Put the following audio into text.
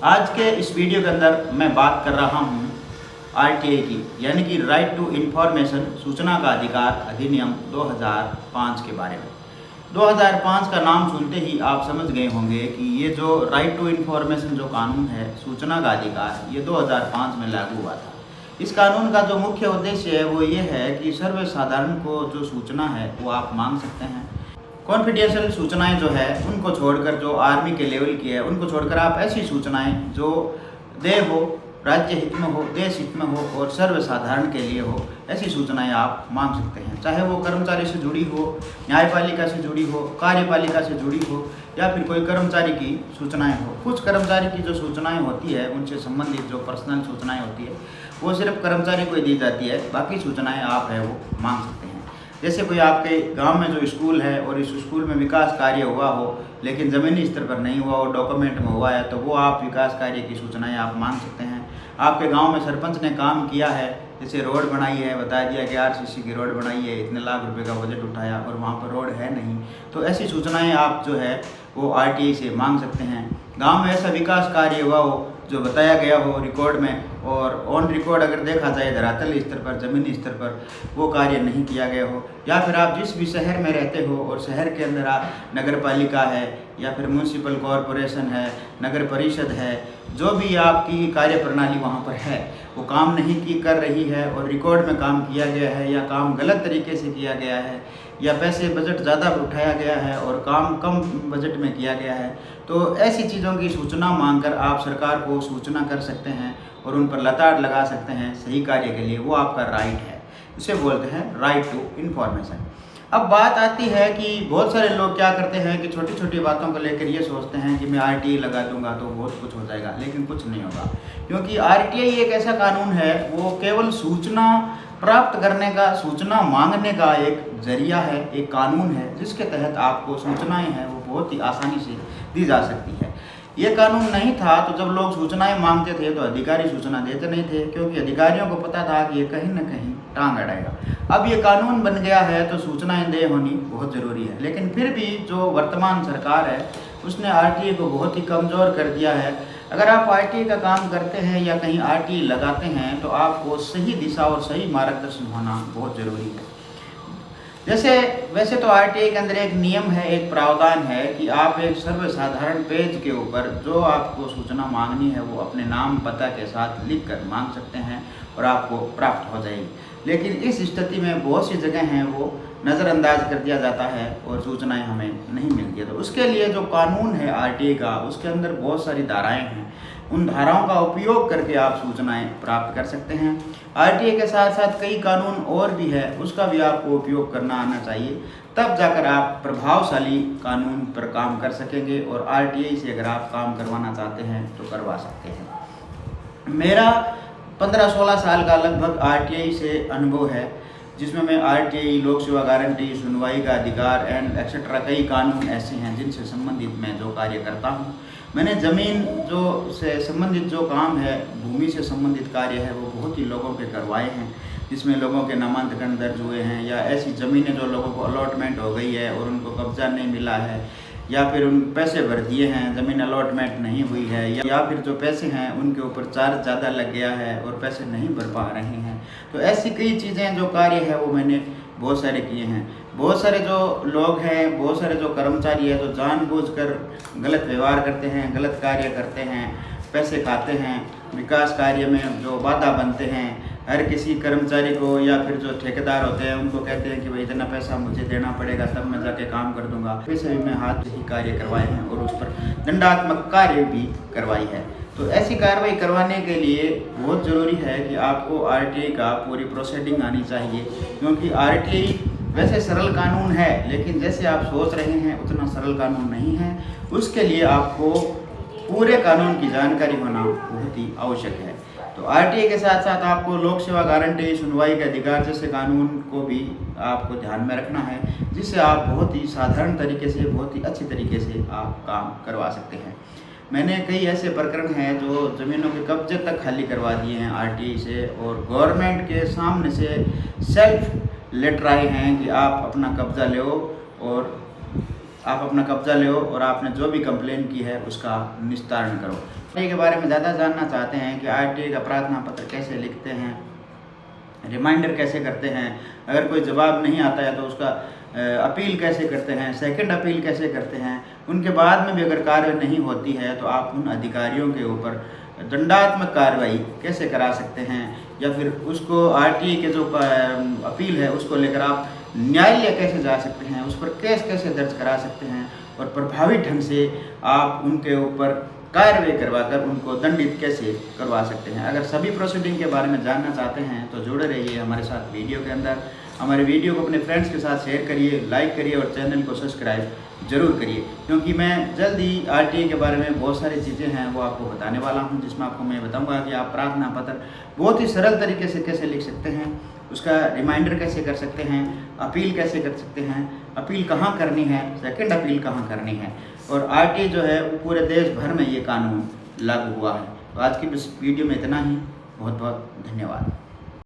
आज के इस वीडियो के अंदर मैं बात कर रहा हूँ आरटीआई की, यानी कि राइट टू इन्फॉर्मेशन सूचना का अधिकार अधिनियम 2005 के बारे में। 2005 का नाम सुनते ही आप समझ गए होंगे कि ये जो राइट टू इन्फॉर्मेशन जो कानून है सूचना का अधिकार, ये 2005 में लागू हुआ था। इस कानून का जो मुख्य उद्देश्य है वो ये है कि सर्वसाधारण को जो सूचना है वो आप मांग सकते हैं। कॉन्फिडेंशियल सूचनाएं जो है उनको छोड़कर, जो आर्मी के लेवल की है उनको छोड़कर आप ऐसी सूचनाएं जो देह हो, राज्य हित में हो, देश हित में हो और सर्वसाधारण के लिए हो, ऐसी सूचनाएं आप मांग सकते हैं। चाहे वो कर्मचारी से जुड़ी हो, न्यायपालिका से जुड़ी हो, कार्यपालिका से जुड़ी हो या फिर कोई कर्मचारी की सूचनाएं हो। कुछ कर्मचारी की जो सूचनाएं होती है उनसे संबंधित जो पर्सनल सूचनाएं होती है वो सिर्फ कर्मचारी को ही दी जाती है, बाकी सूचनाएं आप है वो मांग सकते हैं। जैसे कोई आपके गांव में जो स्कूल है और इस स्कूल में विकास कार्य हुआ हो लेकिन ज़मीनी स्तर पर नहीं हुआ और डॉक्यूमेंट में हुआ है, तो वो आप विकास कार्य की सूचनाएं आप मांग सकते हैं। आपके गांव में सरपंच ने काम किया है, जैसे रोड बनाई है, बता दिया कि आरसीसी की रोड बनाई है, इतने लाख रुपए का बजट उठाया और वहाँ पर रोड है नहीं, तो ऐसी सूचनाएं आप जो है वो आरटीआई से मांग सकते हैं। गांव में ऐसा विकास कार्य हुआ हो जो बताया गया हो रिकॉर्ड में और ऑन रिकॉर्ड अगर देखा जाए धरातल स्तर पर, ज़मीनी स्तर पर वो कार्य नहीं किया गया हो, या फिर आप जिस भी शहर में रहते हो और शहर के अंदर आप नगर पालिका है या फिर म्यूनसिपल कॉरपोरेशन है, नगर परिषद है, जो भी आपकी कार्य प्रणाली वहाँ पर है वो काम नहीं की कर रही है और रिकॉर्ड में काम किया गया है या काम गलत तरीके से किया गया है या पैसे बजट ज़्यादा उठाया गया है और काम कम बजट में किया गया है, तो ऐसी चीज़ों की सूचना मांगकर आप सरकार को सूचना कर सकते हैं और उन पर लताड़ लगा सकते हैं सही कार्य के लिए। वो आपका राइट है, इसे बोलते हैं राइट टू इन्फॉर्मेशन। अब बात आती है कि बहुत सारे लोग क्या करते हैं कि छोटी छोटी बातों को लेकर ये सोचते हैं कि मैं आरटीआई लगा दूंगा तो बहुत कुछ हो जाएगा, लेकिन कुछ नहीं होगा, क्योंकि आरटीआई एक ऐसा कानून है वो केवल सूचना प्राप्त करने का, सूचना मांगने का एक जरिया है, एक कानून है जिसके तहत आपको सूचनाएं हैं वो बहुत ही आसानी से दी जा सकती है। ये कानून नहीं था तो जब लोग सूचनाएं मांगते थे तो अधिकारी सूचना देते नहीं थे, क्योंकि अधिकारियों को पता था कि ये कहीं ना कहीं टांग अड़ाएगा। अब ये कानून बन गया है तो सूचनाएं दे होनी बहुत ज़रूरी है, लेकिन फिर भी जो वर्तमान सरकार है उसने आरटीआई को बहुत ही कमज़ोर कर दिया है। अगर आप आरटीआई का काम करते हैं या कहीं आरटीआई लगाते हैं तो आपको सही दिशा और सही मार्गदर्शन होना बहुत ज़रूरी है। वैसे तो आरटीआई के अंदर एक नियम है, एक प्रावधान है कि आप एक सर्वसाधारण पेज के ऊपर जो आपको सूचना मांगनी है वो अपने नाम पता के साथ लिख कर मांग सकते हैं और आपको प्राप्त हो जाएगी। लेकिन इस स्थिति में बहुत सी जगह हैं वो नज़रअंदाज कर दिया जाता है और सूचनाएं हमें नहीं मिलती है। तो उसके लिए जो कानून है आरटीआई का, उसके अंदर बहुत सारी धाराएं हैं, उन धाराओं का उपयोग करके आप सूचनाएं प्राप्त कर सकते हैं। आरटीआई के साथ साथ कई कानून और भी है, उसका भी आपको उपयोग करना आना चाहिए, तब जाकर आप प्रभावशाली कानून पर काम कर सकेंगे और आरटीआई से अगर आप काम करवाना चाहते हैं तो करवा सकते हैं। मेरा 15-16 साल का लगभग आरटीआई से अनुभव है, जिसमें मैं आरटीआई, लोक सेवा गारंटी, सुनवाई का अधिकार एंड एक्सेट्रा कई कानून ऐसे हैं जिनसे संबंधित मैं जो कार्य करता हूँ। मैंने ज़मीन जो से संबंधित जो काम है, भूमि से संबंधित कार्य है वो बहुत ही लोगों के करवाए हैं, जिसमें लोगों के नामांकन दर्ज हुए हैं या ऐसी ज़मीनें जो लोगों को अलॉटमेंट हो गई है और उनको कब्जा नहीं मिला है या फिर उन पैसे भर दिए हैं, ज़मीन अलॉटमेंट नहीं हुई है या फिर जो पैसे हैं उनके ऊपर चार्ज ज़्यादा लग गया है और पैसे नहीं भर पा रहे हैं। तो ऐसी कई चीज़ें जो कार्य है वो मैंने बहुत सारे किए हैं। बहुत सारे जो लोग हैं, बहुत सारे जो कर्मचारी है जो जानबूझकर गलत व्यवहार करते हैं, गलत कार्य करते हैं, पैसे खाते हैं, विकास कार्य में जो बाधा बनते हैं, हर किसी कर्मचारी को या फिर जो ठेकेदार होते हैं उनको कहते हैं कि भाई इतना पैसा मुझे देना पड़ेगा तब मैं जाके काम कर दूंगा, पैसे भी मैं हाथ से ही कार्य करवाए हैं और उस पर दंडात्मक कार्य भी करवाई है। तो ऐसी कार्रवाई करवाने के लिए बहुत ज़रूरी है कि आपको आरटीआई का पूरी प्रोसीडिंग आनी चाहिए, क्योंकि आरटीआई वैसे सरल कानून है लेकिन जैसे आप सोच रहे हैं उतना सरल कानून नहीं है। उसके लिए आपको पूरे कानून की जानकारी होना बहुत ही आवश्यक है। तो आरटीआई के साथ साथ आपको लोक सेवा गारंटी, सुनवाई के अधिकार जैसे कानून को भी आपको ध्यान में रखना है, जिससे आप बहुत ही साधारण तरीके से, बहुत ही अच्छी तरीके से आप काम करवा सकते हैं। मैंने कई ऐसे प्रकरण हैं जो ज़मीनों के कब्जे तक खाली करवा दिए हैं आरटीआई से और गवर्नमेंट के सामने से सेल्फ लेटर आए हैं कि आप अपना कब्जा लो और आप अपना कब्जा लो और आपने जो भी कंप्लेन की है उसका निस्तारण करो। आरटीआई के बारे में ज़्यादा जानना चाहते हैं कि आरटीआई का प्रार्थना पत्र कैसे लिखते हैं, रिमाइंडर कैसे करते हैं, अगर कोई जवाब नहीं आता है तो उसका अपील कैसे करते हैं, सेकंड अपील कैसे करते हैं, उनके बाद में भी अगर कार्रवाई नहीं होती है तो आप उन अधिकारियों के ऊपर दंडात्मक कार्रवाई कैसे करा सकते हैं, या फिर उसको आरटीआई के जो अपील है उसको लेकर आप न्यायालय कैसे जा सकते हैं, उस पर केस कैसे दर्ज करा सकते हैं और प्रभावी ढंग से आप उनके ऊपर कार्रवाई करवाकर उनको दंडित कैसे करवा सकते हैं। अगर सभी प्रोसीडिंग के बारे में जानना चाहते हैं तो जुड़े रहिए हमारे साथ वीडियो के अंदर। हमारे वीडियो को अपने फ्रेंड्स के साथ शेयर करिए, लाइक करिए और चैनल को सब्सक्राइब जरूर करिए, क्योंकि मैं जल्द ही आरटीआई के बारे में बहुत सारी चीज़ें हैं वो आपको बताने वाला हूं, जिसमें आपको मैं बताऊंगा कि आप प्रार्थना पत्र बहुत ही सरल तरीके से कैसे लिख सकते हैं, उसका रिमाइंडर कैसे कर सकते हैं, अपील कैसे कर सकते हैं, अपील कहाँ करनी है, सेकंड अपील कहाँ करनी है। और आरटीआई जो है वो पूरे देश भर में ये कानून लागू हुआ है। तो आज की इस वीडियो में इतना ही। बहुत बहुत धन्यवाद।